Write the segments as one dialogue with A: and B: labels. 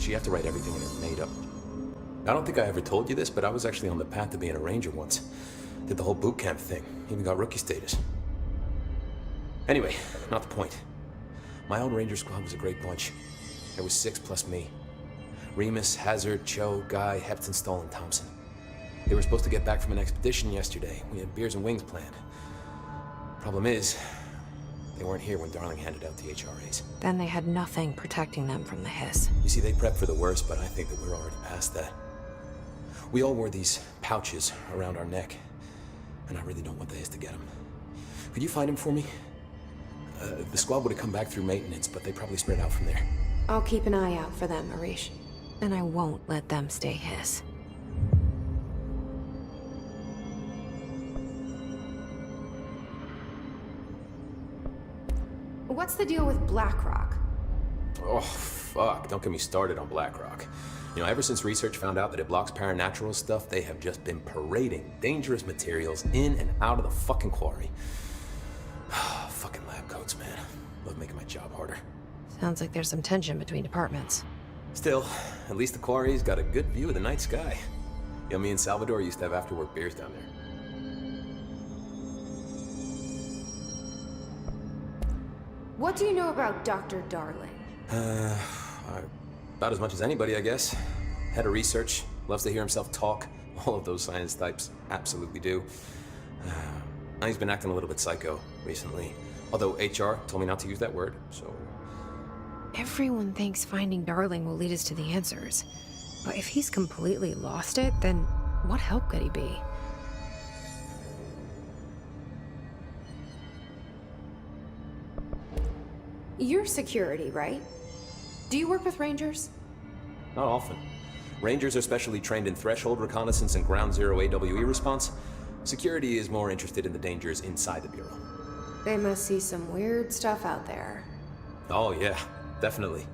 A: Did she have to write everything in her made up? I don't think I ever told you this, but I was actually on the path to being a ranger once. Did the whole boot camp thing. Even got rookie status. Anyway, not the point. My own ranger squad was a great bunch. There was 6 plus me. Remus, Hazard, Cho, Guy, Hepton, Stoll, and Thompson. They were supposed to get back from an expedition yesterday. We had beers and wings planned. Problem is, they weren't here when Darling handed out the HRAs.
B: Then they had nothing protecting them from the hiss.
A: You see, they prepped for the worst, but I think that we're already past that. We all wore these pouches around our neck, and I really don't want the hiss to get them. Could you find him for me? The squad would have come back through maintenance, but they probably spread out from there.
C: I'll keep an eye out for them, Arish.
B: And I won't let them stay hiss.
C: What's the deal with BlackRock?
A: Oh, fuck. Don't get me started on BlackRock. You know, ever since research found out that it blocks paranatural stuff, they have just been parading dangerous materials in and out of the fucking quarry. Fucking lab coats, man. Love making my job harder.
B: Sounds like there's some tension between departments.
A: Still, at least the quarry's got a good view of the night sky. You know, me and Salvador used to have after-work beers down there.
C: What do you know about Dr. Darling?
A: About as much as anybody, I guess. Head of research, loves to hear himself talk. All of those science types absolutely do. Now he's been acting a little bit psycho recently. Although HR told me not to use that word, so...
B: Everyone thinks finding Darling will lead us to the answers. But if he's completely lost it, then what help could he be?
C: You're security, right? Do you work with Rangers?
A: Not often. Rangers are specially trained in threshold reconnaissance and ground zero AWE response. Security is more interested in the dangers inside the Bureau.
C: They must see some weird stuff out there.
A: Oh yeah, definitely.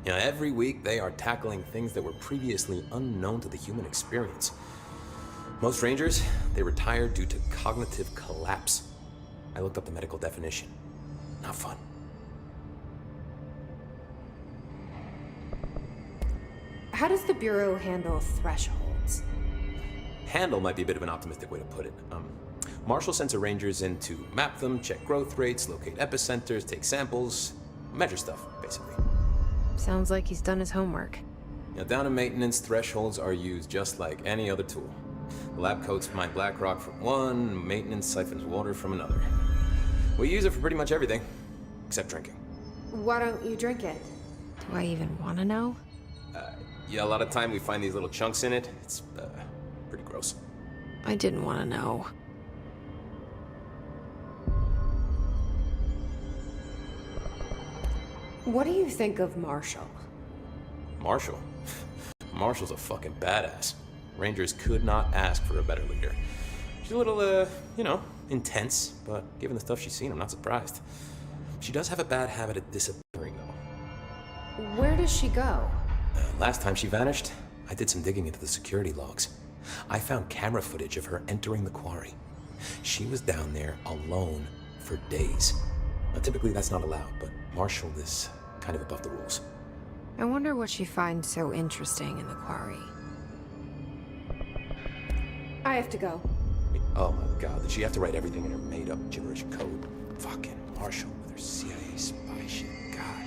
A: You know, every week they are tackling things that were previously unknown to the human experience. Most Rangers, they retire due to cognitive collapse. I looked up the medical definition. Not fun.
C: How does the Bureau handle thresholds?
A: Handle might be a bit of an optimistic way to put it. Marshall sends her Rangers in to map them, check growth rates, locate epicenters, take samples, measure stuff, basically.
B: Sounds like he's done his homework.
A: Now, down in maintenance, thresholds are used just like any other tool. The lab coats mine BlackRock from one, maintenance siphons water from another. We use it for pretty much everything, except drinking.
C: Why don't you drink it?
B: Do I even want to know?
A: Yeah, a lot of time we find these little chunks in it. It's pretty gross.
B: I didn't want to know.
C: What do you think of Marshall?
A: Marshall? Marshall's a fucking badass. Rangers could not ask for a better leader. She's a little, you know, intense, but given the stuff she's seen, I'm not surprised. She does have a bad habit of disappearing, though.
C: Where does she go?
A: Last time she vanished, I did some digging into the security logs. I found camera footage of her entering the quarry. She was down there alone for days. Now, typically that's not allowed, but Marshall is kind of above the rules.
B: I wonder what she finds so interesting in the quarry.
C: I have to go.
A: Oh my god, did she have to write everything in her made-up gibberish code? Fucking Marshall with her CIA spy shit, god.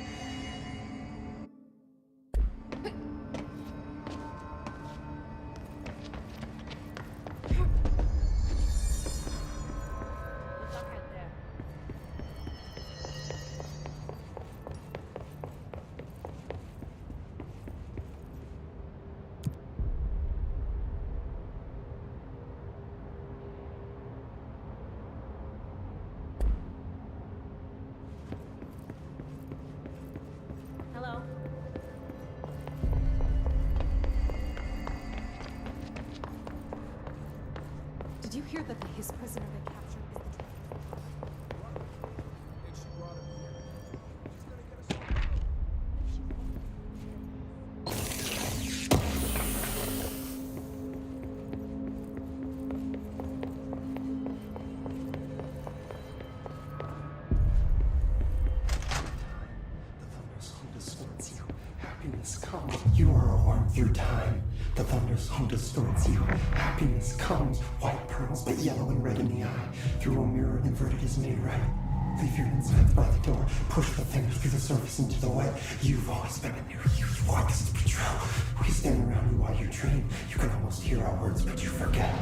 D: Did you hear that his prisoner they captured is the
E: The thunders hold us towards you. Happiness come. You are through time. The thunderstorm distorts you. Happiness comes, white pearls, but yellow and red in the eye. Through a mirror, inverted is made right. Leave your insides by the door. Push the fingers through the surface into the wet. You've always been in there. You want this to be true. We stand around you while you dream. You can almost hear our words, but you forget.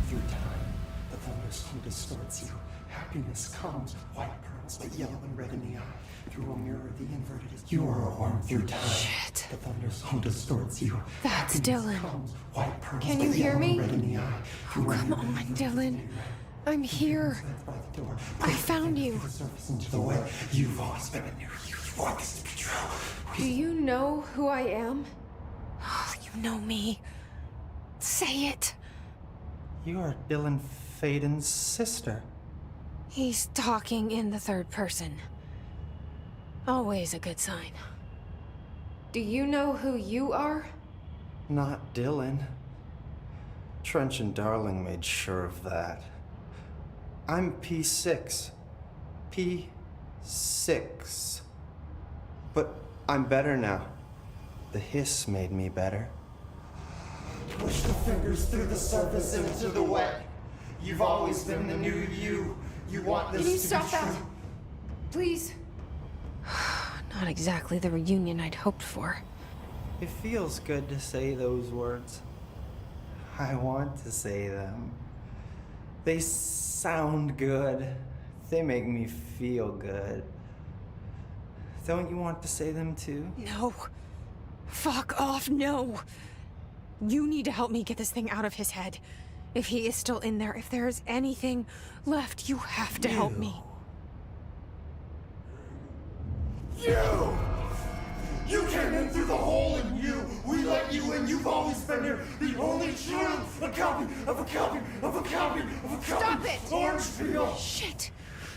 E: Through time, the thunderstorm distorts you. Happiness comes, white pearls, but yellow and red in the eye. Through a mirror, the inverted is. You are a worm through time.
B: Shit.
E: The thunderstorm distorts you.
B: That's
E: Happiness
B: Dylan.
E: comes, white pearls,
C: Can
E: but
C: you hear
E: yellow and
C: me?
E: red in the eye. Through a
B: Come
E: mirror,
B: on,
E: the inverted is
B: Dylan.
E: made right.
B: I'm here.
E: By the door.
B: I found you.
E: The surface into the wet. You've always been in there. You want this to be true.
C: Do you know who I am?
B: Oh, you know me. Say it.
F: You are Dylan Faden's sister.
B: He's talking in the third person. Always a good sign.
C: Do you know who you are?
F: Not Dylan. Trench and Darling made sure of that. I'm P6. P6. But I'm better now. The hiss made me better.
E: Push the fingers through the surface into the wet. You've always been the new you. You want this
C: Can you
E: to
C: stop
E: be
C: that?
E: true.
C: Please.
B: Not exactly the reunion I'd hoped for.
F: It feels good to say those words. I want to say them. They sound good. They make me feel good. Don't you want to say them too?
B: No. Fuck off, no. You need to help me get this thing out of his head. If he is still in there, if there is anything left, you have to help me.
E: You! You came in through the hole in you. We let you in. You've always been here. The only true. A copy of a copy of a copy of a copy.
C: Stop it!
E: Orange peel.
B: Shit.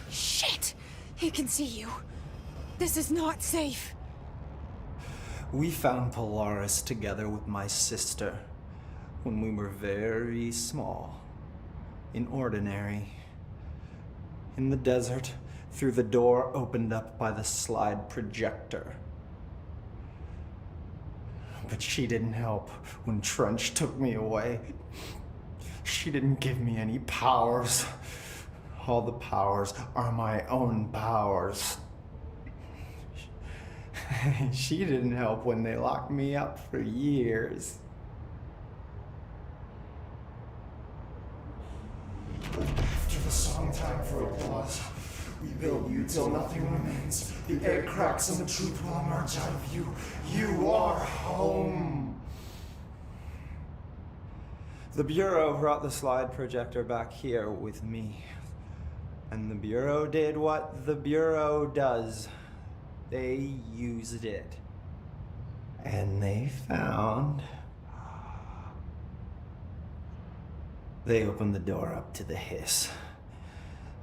B: Shit. He can see you. This is not safe.
F: We found Polaris together with my sister when we were very small, in Ordinary, in the desert, through the door opened up by the slide projector. But she didn't help when Trench took me away. She didn't give me any powers. All the powers are my own powers. She didn't help when they locked me up for years.
E: After the song, time for applause. We build you till nothing remains. The egg cracks and the truth will emerge out of you. You are home.
F: The Bureau brought the slide projector back here with me. And the Bureau did what the Bureau does. They used it. And they found... They opened the door up to the hiss.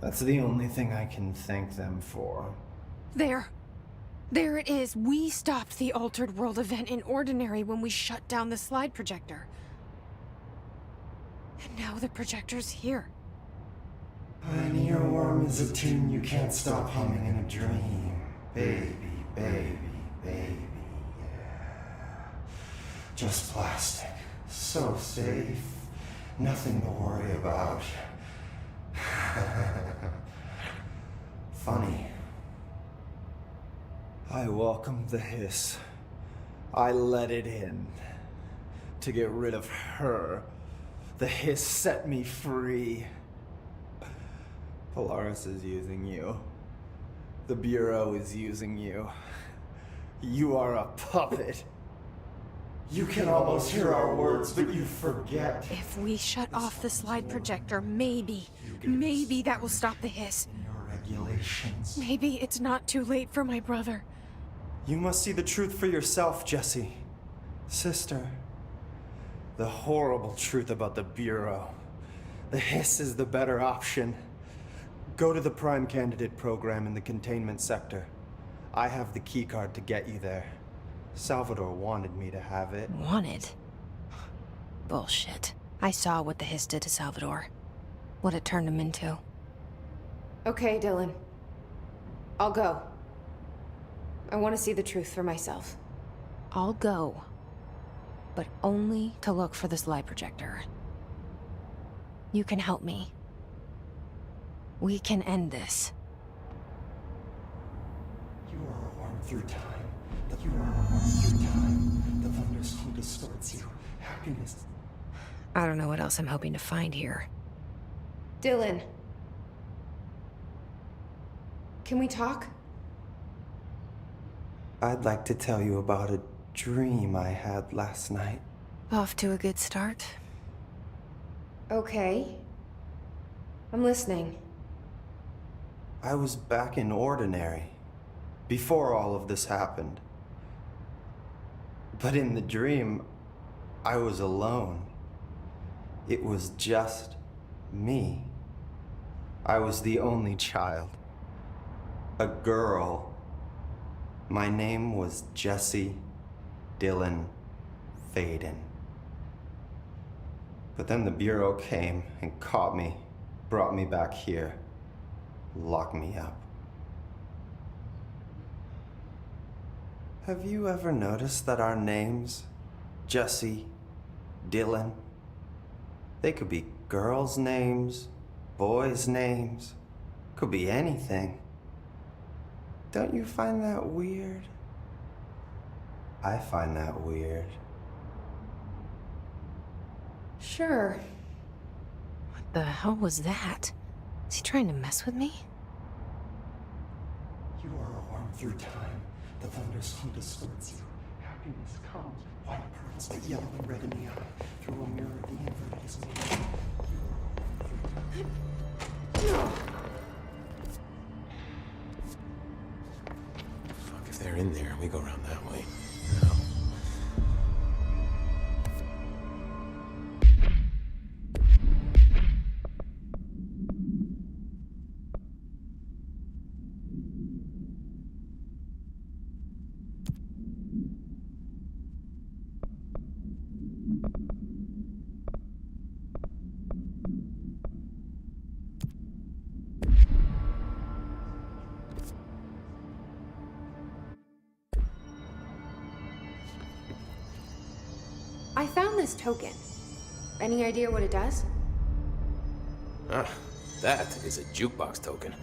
F: That's the only thing I can thank them for.
B: There. There it is. We stopped the Altered World event in Ordinary when we shut down the slide projector. And now the projector's here.
E: An earworm is a tune you can't stop humming in a dream. Baby, baby, baby, yeah. Just plastic. So safe. Nothing to worry about. Funny.
F: I welcomed the hiss. I let it in. To get rid of her. The hiss set me free. Polaris is using you. The Bureau is using you. You are a puppet.
E: You can almost hear our words, but you forget.
B: If we shut off the slide projector, maybe that will stop the hiss.
E: Your regulations.
B: Maybe it's not too late for my brother.
F: You must see the truth for yourself, Jesse. Sister. The horrible truth about the Bureau. The hiss is the better option. Go to the Prime Candidate program in the containment sector. I have the keycard to get you there. Salvador wanted me to have it.
B: Wanted? Bullshit. I saw what the hiss did to Salvador. What it turned him into.
C: Okay, Dylan. I'll go. I want to see the truth for myself.
B: I'll go. but only to look for this lie projector. You can help me. We can end this.
E: You are a worm through time. You are a worm through time. The thunderstorm distorts you. Happiness.
B: I don't know what else I'm hoping to find here.
C: Dylan. Can we talk?
F: I'd like to tell you about a dream I had last night.
B: Off to a good start.
C: Okay. I'm listening.
F: I was back in Ordinary, before all of this happened. But in the dream, I was alone. It was just me. I was the only child. A girl. My name was Jesse Dylan Faden. But then the Bureau came and caught me, brought me back here, locked me up. Have you ever noticed that our names, Jesse, Dylan, they could be girls' names, boys' names, could be anything. Don't you find that weird? I find that weird.
C: Sure.
B: What the hell was that? Is he trying to mess with me?
E: You are a worm through time. The thunderstorm distorts you. Happiness comes. White pearls, but yellow and red in the eye. Through a mirror, the inverted is made.
A: Fuck, if they're in there, we go around that way.
C: I found this token. Any idea what it does?
A: Ah, that is a jukebox token.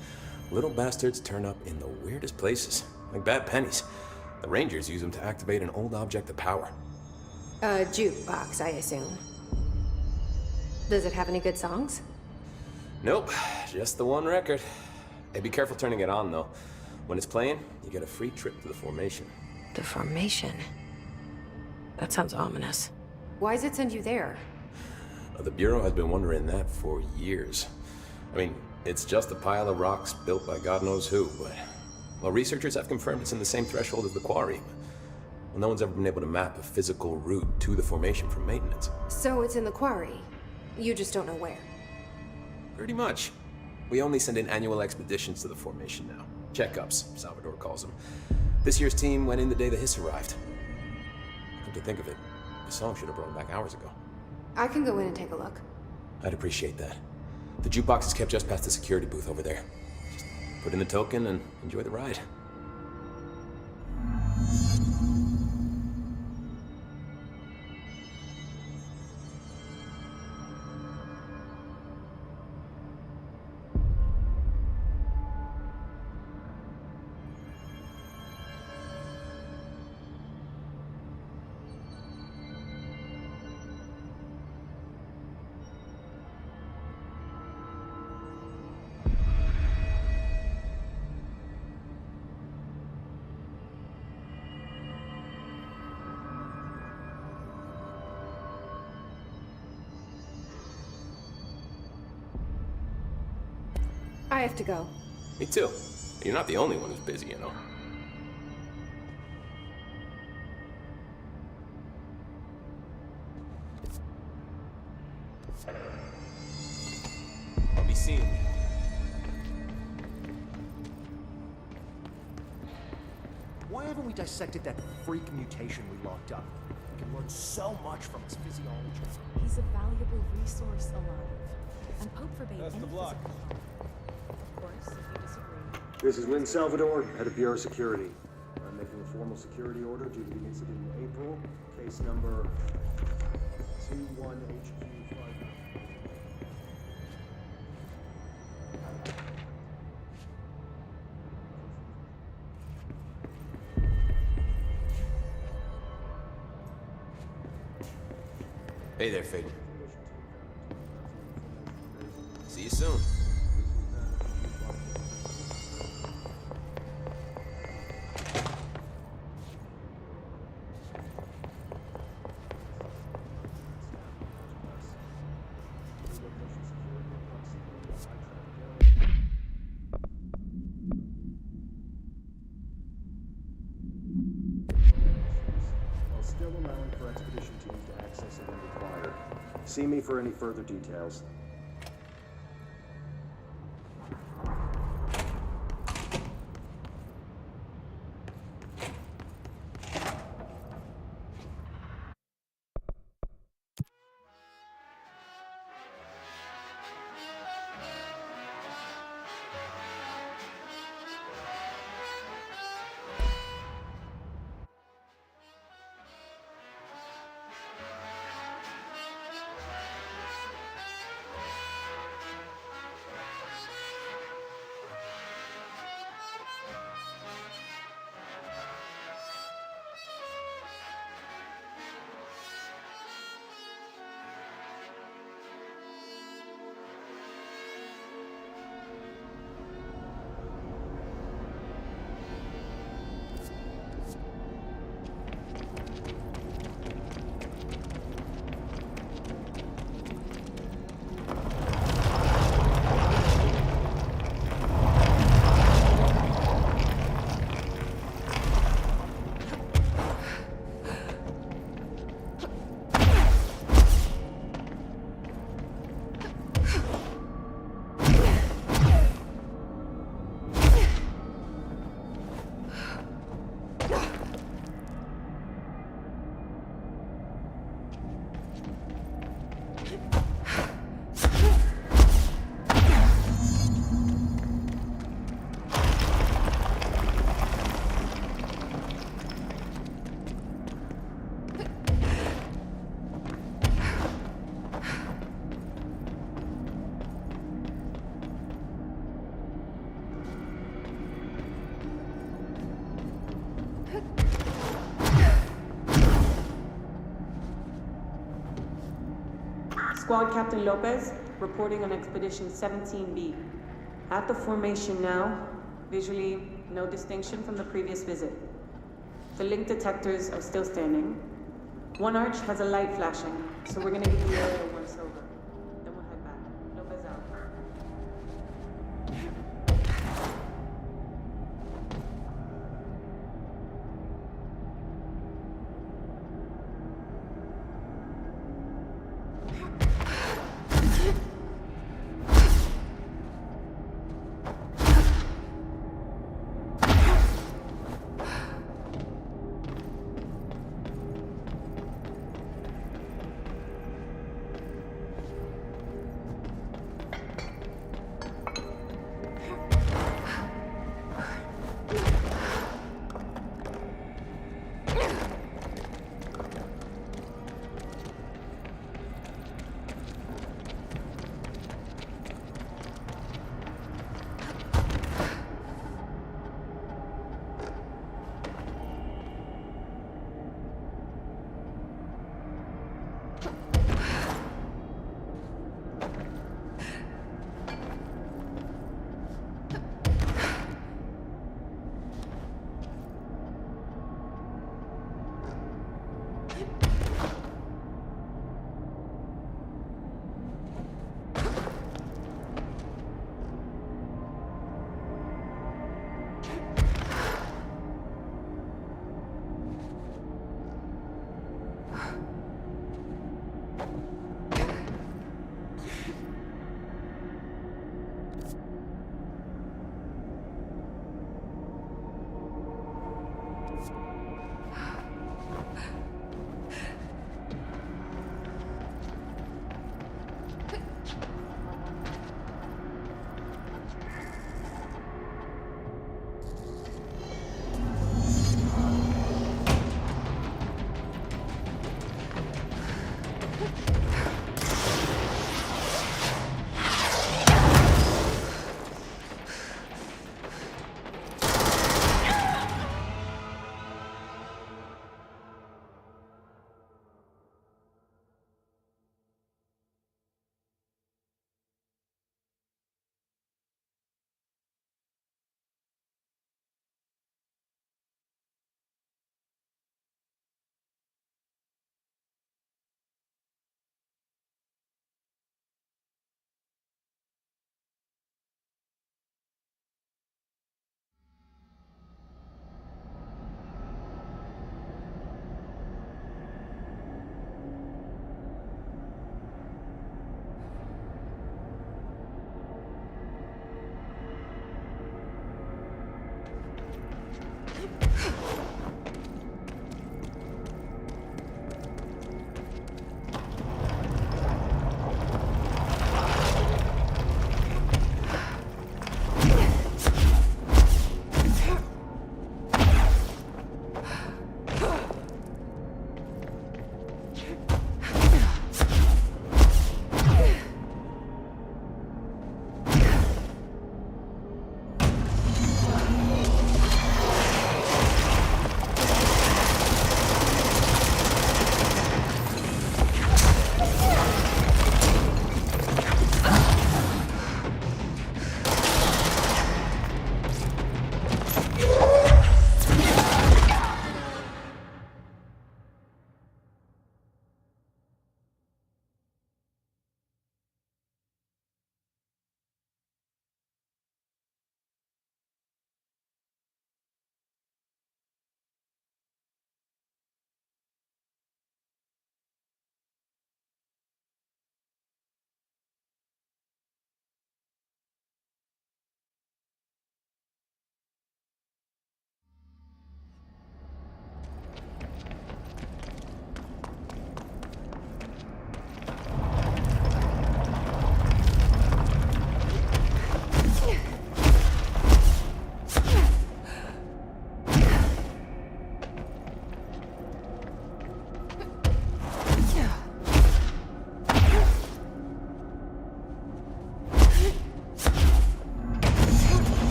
A: Little bastards turn up in the weirdest places, like bad pennies. The Rangers use them to activate an old object of power.
C: A jukebox, I assume. Does it have any good songs?
A: Nope, just the one record. Hey, be careful turning it on, though. When it's playing, you get a free trip to the formation.
B: The formation? That sounds ominous.
C: Why does it send you there?
A: The Bureau has been wondering that for years. I mean, it's just a pile of rocks built by God knows who, but... Well, researchers have confirmed it's in the same threshold as the quarry. Well, no one's ever been able to map a physical route to the formation for maintenance.
C: So it's in the quarry. You just don't know where.
A: Pretty much. We only send in annual expeditions to the formation now. Checkups, Salvador calls them. This year's team went in the day the hiss arrived. Come to think of it, the song should have brought him back hours ago.
C: I can go in and take a look.
A: I'd appreciate that. The jukebox is kept just past the security booth over there. Just put in the token and enjoy the ride.
C: I have to go.
A: Me too. You're not the only one who's busy, you know. I'll be seeing you.
G: Why haven't we dissected that freak mutation we locked up? We can learn so much from its physiology.
D: He's a valuable resource alive. And Pope forbade any physical harm. Of course, if you disagree.
H: This is Win Salvador, head of Bureau Security.
G: making a formal security order due to the incident in April. Case number 21HQ5.
A: Hey there, Faden. See you soon.
G: While still allowing for expedition teams to access it when required. See me for any further details.
H: Squad Captain Lopez, reporting on Expedition 17B. At the formation now, visually no distinction from the previous visit. The link detectors are still standing. One arch has a light flashing, so we're gonna give the area once over. Then we'll head back. Lopez out.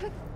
C: Huh.